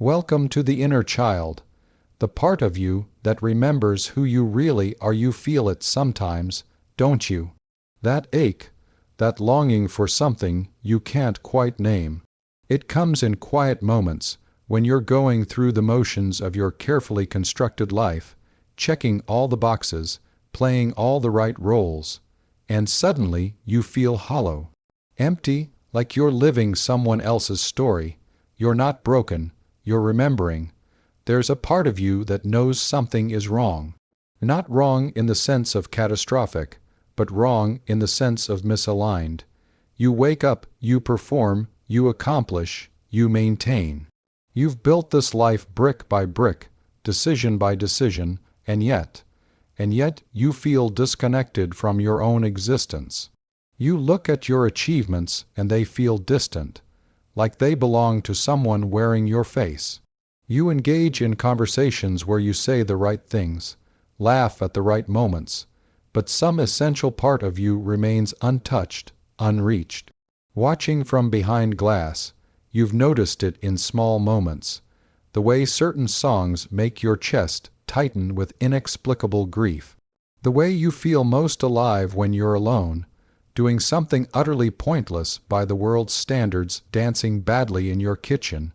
Welcome to the inner child, the part of you that remembers who you really are. You feel it sometimes, don't you? That ache, that longing for something you can't quite name. It comes in quiet moments when you're going through the motions of your carefully constructed life, checking all the boxes, playing all the right roles, and suddenly you feel hollow, empty, like you're living someone else's story. You're not broken, you're remembering. There's a part of you that knows something is wrong. Not wrong in the sense of catastrophic, but wrong in the sense of misaligned. You wake up, you perform, you accomplish, you maintain. You've built this life brick by brick, decision by decision, and yet you feel disconnected from your own existence. You look at your achievements and they feel distant, like they belong to someone wearing your face. You engage in conversations where you say the right things, laugh at the right moments, but some essential part of you remains untouched, unreached. Watching from behind glass, you've noticed it in small moments, the way certain songs make your chest tighten with inexplicable grief, the way you feel most alive when you're alone, doing something utterly pointless by the world's standards, dancing badly in your kitchen,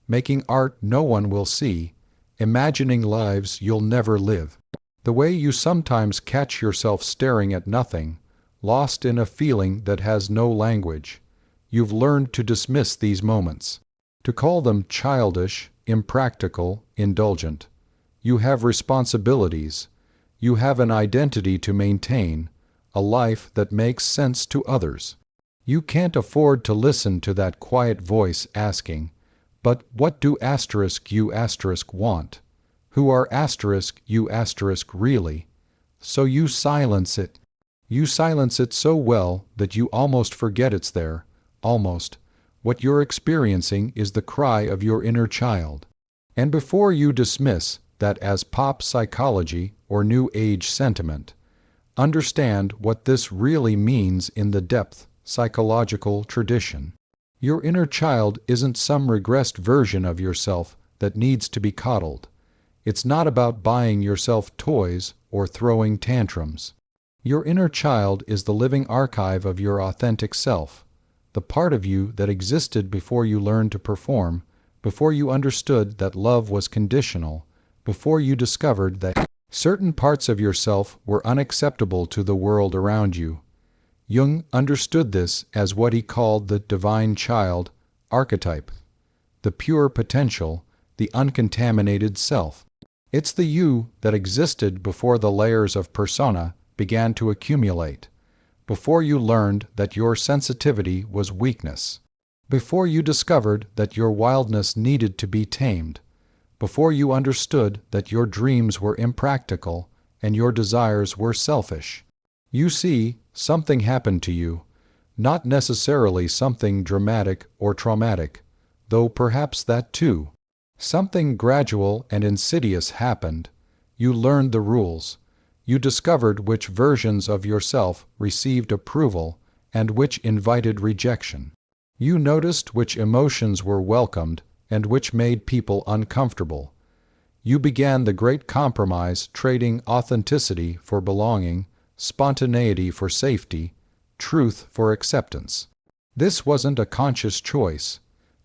making art no one will see, imagining lives you'll never live. The way you sometimes catch yourself staring at nothing, lost in a feeling that has no language. You've learned to dismiss these moments, to call them childish, impractical, indulgent. You have responsibilities. You have an identity to maintain, a life that makes sense to others. You can't afford to listen to that quiet voice asking, "But what do you want? Who are you really?" So you silence it. You silence it so well that you almost forget it's there, almost. What you're experiencing is the cry of your inner child. And before you dismiss that as pop psychology or New Age sentiment, understand what this really means in the depth psychological tradition. Your inner child isn't some regressed version of yourself that needs to be coddled. It's not about buying yourself toys or throwing tantrums. Your inner child is the living archive of your authentic self, the part of you that existed before you learned to perform, before you understood that love was conditional, before you discovered that certain parts of yourself were unacceptable to the world around you. Jung understood this as what he called the divine child archetype, the pure potential, the uncontaminated self. It's the you that existed before the layers of persona began to accumulate, before you learned that your sensitivity was weakness, before you discovered that your wildness needed to be tamed, before you understood that your dreams were impractical and your desires were selfish. You see, something happened to you, not necessarily something dramatic or traumatic, though perhaps that too. Something gradual and insidious happened. You learned the rules. You discovered which versions of yourself received approval and which invited rejection. You noticed which emotions were welcomed and which made people uncomfortable. You began the great compromise, trading authenticity for belonging, spontaneity for safety, truth for acceptance. This wasn't a conscious choice.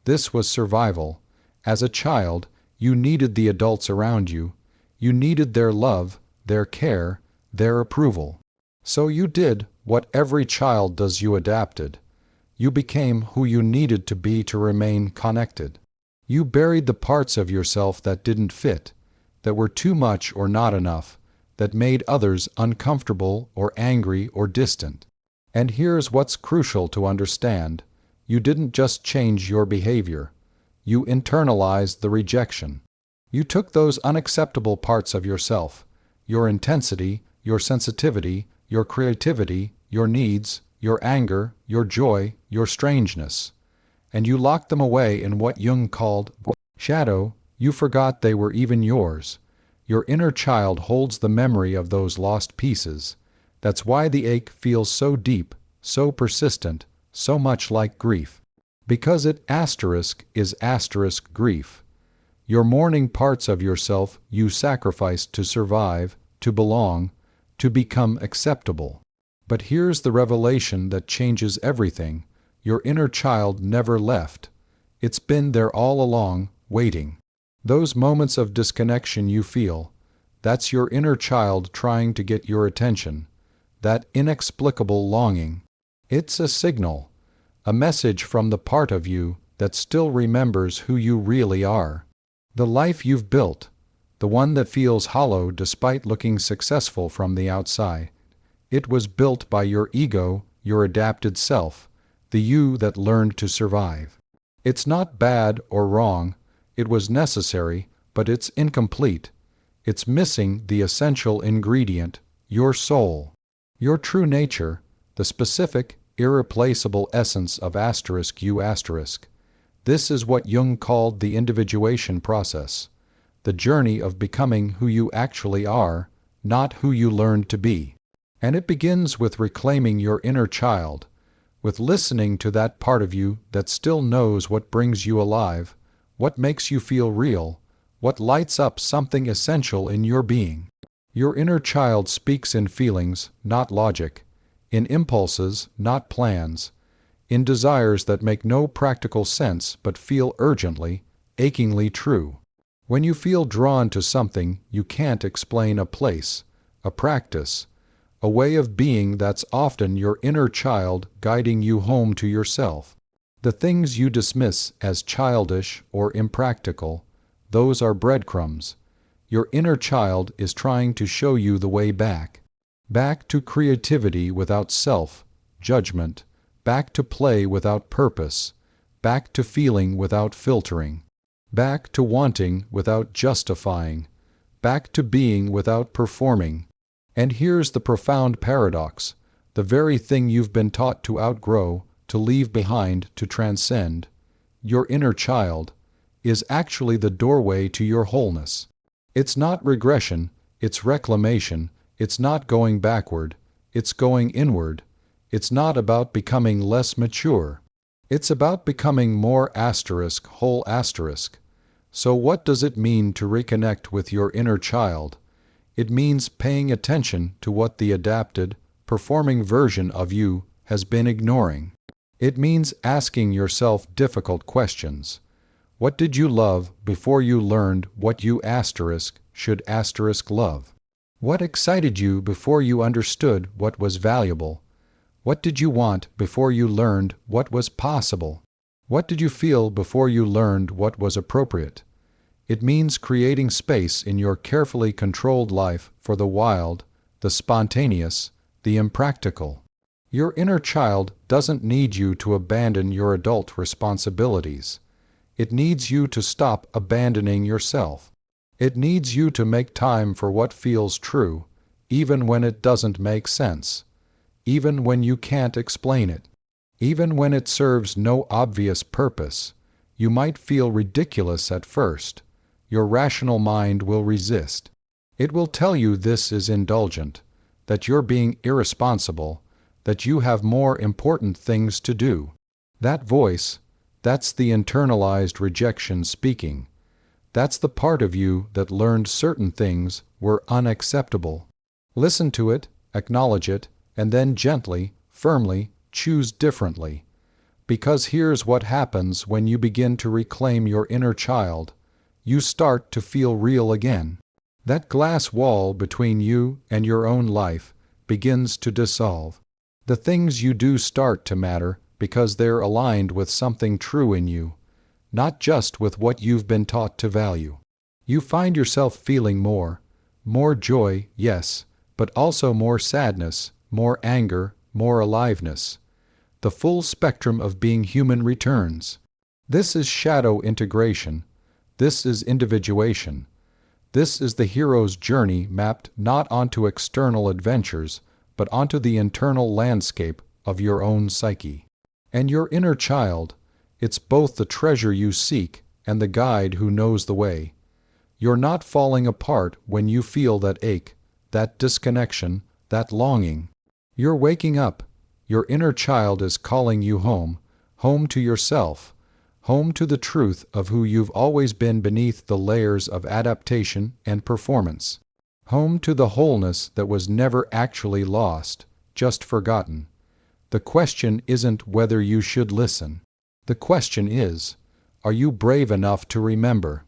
This was survival. As a child, you needed the adults around you. You needed their love, their care, their approval. So you did what every child does. You adapted. You became who you needed to be to remain connected. You buried the parts of yourself that didn't fit, that were too much or not enough, that made others uncomfortable or angry or distant. And here's what's crucial to understand. You didn't just change your behavior. You internalized the rejection. You took those unacceptable parts of yourself, your intensity, your sensitivity, your creativity, your needs, your anger, your joy, your strangeness, and you locked them away in what Jung called shadow. You forgot they were even yours. Your inner child holds the memory of those lost pieces. That's why the ache feels so deep, so persistent, so much like grief. Because it is grief. You're mourning parts of yourself you sacrificed to survive, to belong, to become acceptable. But here's the revelation that changes everything. Your inner child never left. It's been there all along, waiting. Those moments of disconnection you feel, that's your inner child trying to get your attention. That inexplicable longing. It's a signal, a message from the part of you that still remembers who you really are. The life you've built, the one that feels hollow despite looking successful from the outside. It was built by your ego, your adapted self, the you that learned to survive. It's not bad or wrong, it was necessary, but it's incomplete. It's missing the essential ingredient, your soul. Your true nature, the specific, irreplaceable essence of you. This is what Jung called the individuation process, the journey of becoming who you actually are, not who you learned to be. And it begins with reclaiming your inner child, with listening to that part of you that still knows what brings you alive, what makes you feel real, what lights up something essential in your being. Your inner child speaks in feelings, not logic, in impulses, not plans, in desires that make no practical sense but feel urgently, achingly true. When you feel drawn to something, you can't explain a place, a practice, a way of being that's often your inner child guiding you home to yourself. The things you dismiss as childish or impractical, those are breadcrumbs. Your inner child is trying to show you the way back. Back to creativity without self-judgment, back to play without purpose, back to feeling without filtering, back to wanting without justifying, back to being without performing. And here's the profound paradox. The very thing you've been taught to outgrow, to leave behind, to transcend, your inner child, is actually the doorway to your wholeness. It's not regression, it's reclamation, it's not going backward, it's going inward. It's not about becoming less mature. It's about becoming more whole. So what does it mean to reconnect with your inner child? It means paying attention to what the adapted, performing version of you has been ignoring. It means asking yourself difficult questions. What did you love before you learned what you should love? What excited you before you understood what was valuable? What did you want before you learned what was possible? What did you feel before you learned what was appropriate? It means creating space in your carefully controlled life for the wild, the spontaneous, the impractical. Your inner child doesn't need you to abandon your adult responsibilities. It needs you to stop abandoning yourself. It needs you to make time for what feels true, even when it doesn't make sense, even when you can't explain it, even when it serves no obvious purpose. You might feel ridiculous at first. Your rational mind will resist. It will tell you this is indulgent, that you're being irresponsible, that you have more important things to do. That voice, that's the internalized rejection speaking. That's the part of you that learned certain things were unacceptable. Listen to it, acknowledge it, and then gently, firmly, choose differently. Because here's what happens when you begin to reclaim your inner child. You start to feel real again. That glass wall between you and your own life begins to dissolve. The things you do start to matter because they're aligned with something true in you, not just with what you've been taught to value. You find yourself feeling more joy, yes, but also more sadness, more anger, more aliveness. The full spectrum of being human returns. This is shadow integration. This is individuation. This is the hero's journey mapped not onto external adventures, but onto the internal landscape of your own psyche. And your inner child, it's both the treasure you seek and the guide who knows the way. You're not falling apart when you feel that ache, that disconnection, that longing. You're waking up. Your inner child is calling you home, home to yourself, home to the truth of who you've always been beneath the layers of adaptation and performance, home to the wholeness that was never actually lost, just forgotten. The question isn't whether you should listen. The question is, are you brave enough to remember?